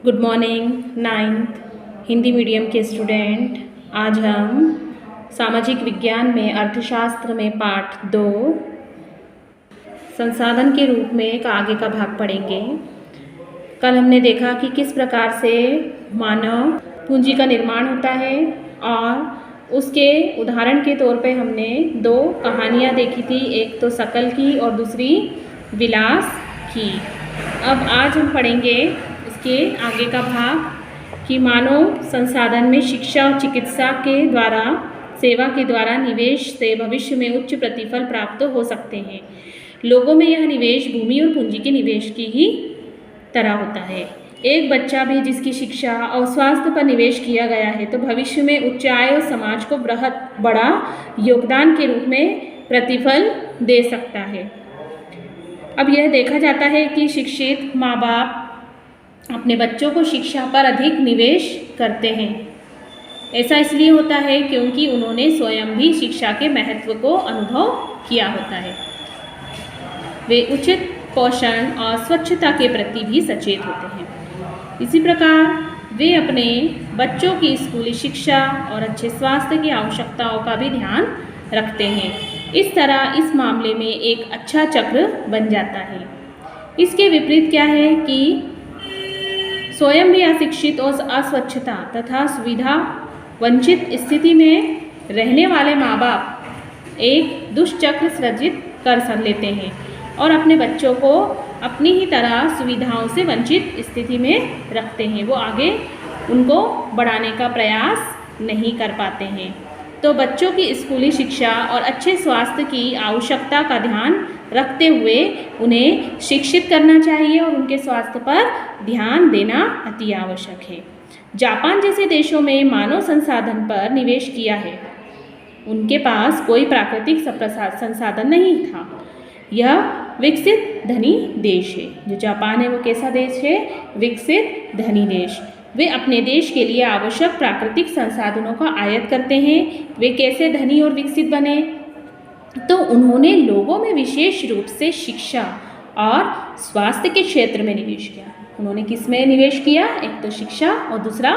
Good morning ninth Hindi medium के student. आज हम सामाजिक विज्ञान में अर्थशास्त्र में पाठ 2 संसाधन के रूप में एक आगे का भाग पढ़ेंगे। कल हमने देखा कि किस प्रकार से मानव पूंजी का निर्माण होता है और उसके उदाहरण के तौर पे हमने 2 कहानियाँ देखी थी, एक तो शकल की और दूसरी विलास की। अब आज हम पढ़ेंगे के आगे का भाग कि मानव संसाधन में शिक्षा और चिकित्सा के द्वारा सेवा के द्वारा निवेश से भविष्य में उच्च प्रतिफल प्राप्त हो सकते हैं। लोगों में यह निवेश भूमि और पूंजी के निवेश की ही तरह होता है। एक बच्चा भी जिसकी शिक्षा और स्वास्थ्य पर निवेश किया गया है तो भविष्य में उच्च आय और समाज को बड़ा योगदान के रूप में प्रतिफल दे सकता है। अब यह देखा जाता है कि शिक्षित माँ बाप अपने बच्चों को शिक्षा पर अधिक निवेश करते हैं। ऐसा इसलिए होता है क्योंकि उन्होंने स्वयं भी शिक्षा के महत्व को अनुभव किया होता है। वे उचित पोषण और स्वच्छता के प्रति भी सचेत होते हैं। इसी प्रकार वे अपने बच्चों की स्कूली शिक्षा और अच्छे स्वास्थ्य की आवश्यकताओं का भी ध्यान रखते हैं। इस तरह इस मामले में एक अच्छा चक्र बन जाता है। इसके विपरीत क्या है कि स्वयं भी अशिक्षित और अस्वच्छता तथा सुविधा वंचित स्थिति में रहने वाले माँ बाप एक दुष्चक्र सृजित कर लेते हैं और अपने बच्चों को अपनी ही तरह सुविधाओं से वंचित स्थिति में रखते हैं। वो आगे उनको बढ़ाने का प्रयास नहीं कर पाते हैं। तो बच्चों की स्कूली शिक्षा और अच्छे स्वास्थ्य की आवश्यकता का ध्यान रखते हुए उन्हें शिक्षित करना चाहिए और उनके स्वास्थ्य पर ध्यान देना अति आवश्यक है। जापान जैसे देशों में मानव संसाधन पर निवेश किया है। उनके पास कोई प्राकृतिक संसाधन नहीं था। यह विकसित धनी देश है। जो जापान है वो कैसा देश है? विकसित धनी देश। वे अपने देश के लिए आवश्यक प्राकृतिक संसाधनों का आयात करते हैं। वे कैसे धनी और विकसित बने? तो उन्होंने लोगों में विशेष रूप से शिक्षा और स्वास्थ्य के क्षेत्र में निवेश किया। उन्होंने किस में निवेश किया? एक तो शिक्षा और दूसरा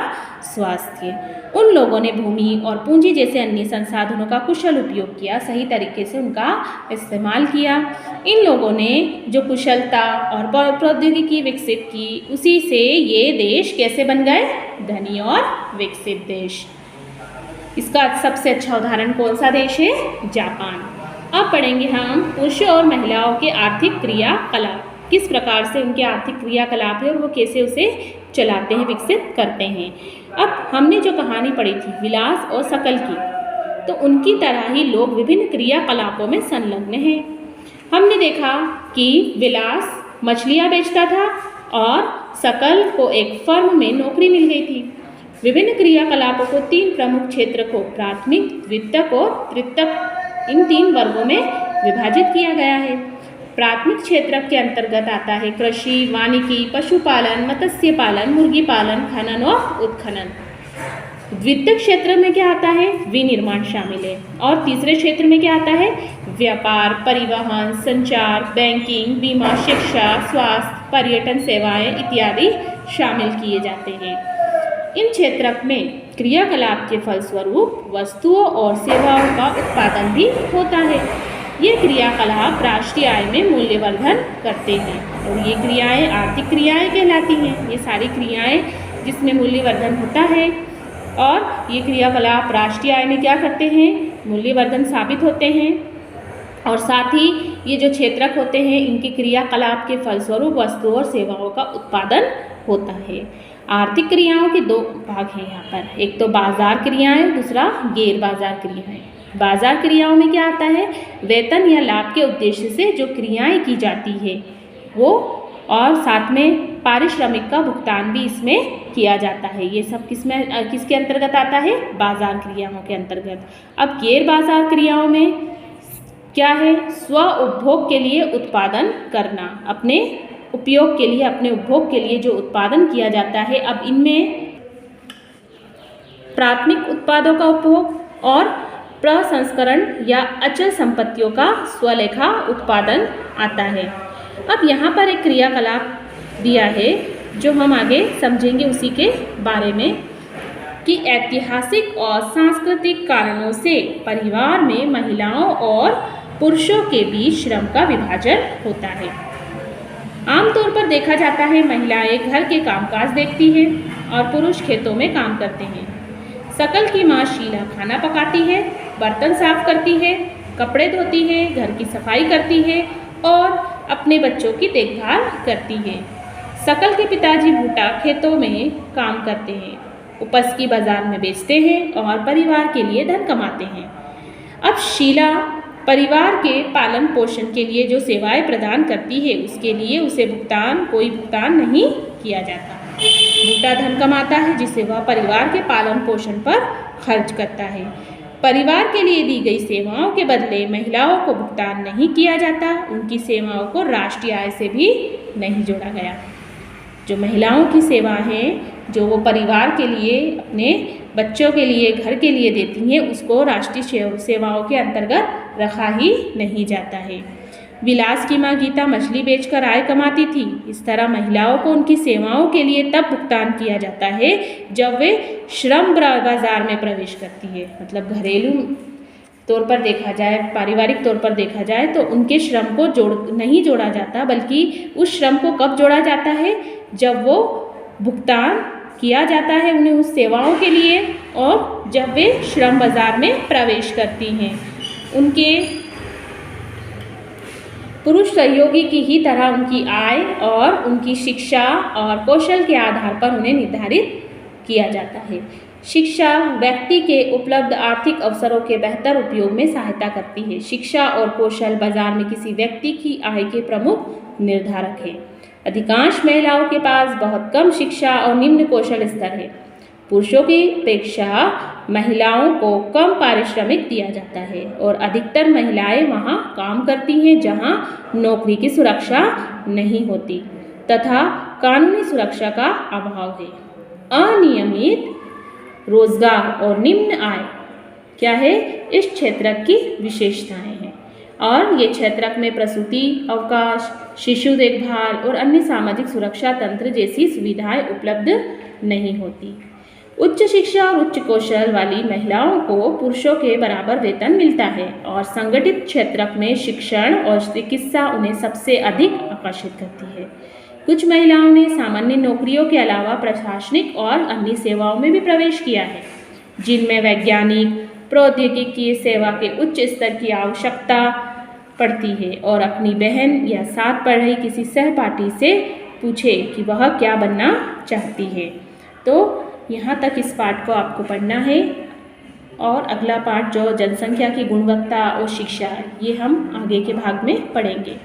स्वास्थ्य। उन लोगों ने भूमि और पूंजी जैसे अन्य संसाधनों का कुशल उपयोग किया, सही तरीके से उनका इस्तेमाल किया। इन लोगों ने जो कुशलता और प्रौद्योगिकी विकसित की, उसी से ये देश कैसे बन गए? धनी और विकसित देश। इसका सबसे अच्छा उदाहरण कौन सा देश है? जापान। अब पढ़ेंगे हम पुरुषों और महिलाओं के आर्थिक क्रियाकलाप, किस प्रकार से उनके आर्थिक क्रियाकलाप है और वो कैसे उसे चलाते हैं, विकसित करते हैं। अब हमने जो कहानी पढ़ी थी विलास और शकल की, तो उनकी तरह ही लोग विभिन्न क्रियाकलापों में संलग्न हैं। हमने देखा कि विलास मछलियाँ बेचता था और शकल को एक फर्म में नौकरी मिल गई थी। विभिन्न क्रियाकलापों को 3 प्रमुख क्षेत्र को प्राथमिक, द्वितीयक और तृतीयक, इन 3 वर्गों में विभाजित किया गया है। प्राथमिक क्षेत्र के अंतर्गत आता है कृषि, वानिकी, पशुपालन, मत्स्य पालन, मुर्गी पालन, खनन और उत्खनन। द्वितीयक क्षेत्र में क्या आता है? विनिर्माण शामिल है। और तीसरे क्षेत्र में क्या आता है? व्यापार, परिवहन, संचार, बैंकिंग, बीमा, शिक्षा, स्वास्थ्य, पर्यटन सेवाएं इत्यादि शामिल किए जाते हैं। इन क्षेत्र में क्रियाकलाप के फलस्वरूप वस्तुओं और सेवाओं का उत्पादन भी होता है। ये क्रियाकलाप राष्ट्रीय आय में मूल्यवर्धन करते हैं और ये क्रियाएं आर्थिक क्रियाएं कहलाती हैं। ये सारी क्रियाएं जिसमें मूल्यवर्धन होता है और ये क्रियाकलाप राष्ट्रीय आय में क्या करते हैं? मूल्यवर्धन साबित होते हैं। और साथ ही ये जो क्षेत्रक होते हैं, इनके क्रियाकलाप के फलस्वरूप वस्तुओं और सेवाओं का उत्पादन होता है। आर्थिक क्रियाओं के 2 भाग हैं यहाँ पर, एक तो बाजार क्रियाएं, दूसरा गैर बाजार क्रियाएं। बाजार क्रियाओं में क्या आता है? वेतन या लाभ के उद्देश्य से जो क्रियाएं की जाती है वो, और साथ में पारिश्रमिक का भुगतान भी इसमें किया जाता है। ये सब किसके अंतर्गत आता है? बाजार क्रियाओं के अंतर्गत। अब गैर बाजार क्रियाओं में क्या है? स्व उपभोग के लिए उत्पादन करना, अपने उपयोग के लिए, अपने उपभोग के लिए जो उत्पादन किया जाता है। अब इनमें प्राथमिक उत्पादों का उपभोग और प्रसंस्करण या अचल संपत्तियों का स्वलेखा उत्पादन आता है। अब यहाँ पर एक क्रियाकलाप दिया है जो हम आगे समझेंगे उसी के बारे में कि ऐतिहासिक और सांस्कृतिक कारणों से परिवार में महिलाओं और पुरुषों के बीच श्रम का विभाजन होता है। आमतौर पर देखा जाता है महिलाएं घर के कामकाज देखती हैं और पुरुष खेतों में काम करते हैं। सकल की माँ शीला खाना पकाती है, बर्तन साफ करती है, कपड़े धोती है, घर की सफाई करती है और अपने बच्चों की देखभाल करती है। सकल के पिताजी भूटा खेतों में काम करते हैं, उपज की बाजार में बेचते हैं और परिवार के लिए धन कमाते हैं। अब शीला परिवार के पालन पोषण के लिए जो सेवाएं प्रदान करती है उसके लिए उसे कोई भुगतान नहीं किया जाता। भूटा धन कमाता है जिसे वह परिवार के पालन पोषण पर खर्च करता है। परिवार के लिए दी गई सेवाओं के बदले महिलाओं को भुगतान नहीं किया जाता। उनकी सेवाओं को राष्ट्रीय आय से भी नहीं जोड़ा गया। जो महिलाओं की सेवा है जो वो परिवार के लिए, अपने बच्चों के लिए, घर के लिए देती हैं, उसको राष्ट्रीय सेवाओं के अंतर्गत रखा ही नहीं जाता है। विलास की माँ गीता मछली बेचकर आय कमाती थी। इस तरह महिलाओं को उनकी सेवाओं के लिए तब भुगतान किया जाता है जब वे श्रम बाजार में प्रवेश करती है। मतलब घरेलू तौर पर देखा जाए, पारिवारिक तौर पर देखा जाए तो उनके श्रम को नहीं जोड़ा जाता, बल्कि उस श्रम को कब जोड़ा जाता है जब वो भुगतान किया जाता है उन्हें उस सेवाओं के लिए और जब वे श्रम बाजार में प्रवेश करती हैं। उनके पुरुष सहयोगी की ही तरह उनकी आय और उनकी शिक्षा और कौशल के आधार पर उन्हें निर्धारित किया जाता है। शिक्षा व्यक्ति के उपलब्ध आर्थिक अवसरों के बेहतर उपयोग में सहायता करती है। शिक्षा और कौशल बाजार में किसी व्यक्ति की आय के प्रमुख निर्धारक है। अधिकांश महिलाओं के पास बहुत कम शिक्षा और निम्न कौशल स्तर है। पुरुषों की अपेक्षा महिलाओं को कम पारिश्रमिक दिया जाता है और अधिकतर महिलाएं वहां काम करती हैं जहां नौकरी की सुरक्षा नहीं होती तथा कानूनी सुरक्षा का अभाव है। अनियमित रोजगार और निम्न आय क्या है, इस क्षेत्र की विशेषताएं हैं और ये क्षेत्र में प्रसूति अवकाश, शिशु देखभाल और अन्य सामाजिक सुरक्षा तंत्र जैसी सुविधाएं उपलब्ध नहीं होती। उच्च शिक्षा और उच्च कौशल वाली महिलाओं को पुरुषों के बराबर वेतन मिलता है और संगठित क्षेत्र में शिक्षण और चिकित्सा उन्हें सबसे अधिक आकर्षित करती है। कुछ महिलाओं ने सामान्य नौकरियों के अलावा प्रशासनिक और अन्य सेवाओं में भी प्रवेश किया है, जिनमें वैज्ञानिक प्रौद्योगिकी सेवा के उच्च स्तर की आवश्यकता पड़ती है। और अपनी बहन या साथ पढ़ रही किसी सहपाठी से पूछे कि वह क्या बनना चाहती है। तो यहाँ तक इस पाठ को आपको पढ़ना है और अगला पाठ जो जनसंख्या की गुणवत्ता और शिक्षा, ये हम आगे के भाग में पढ़ेंगे।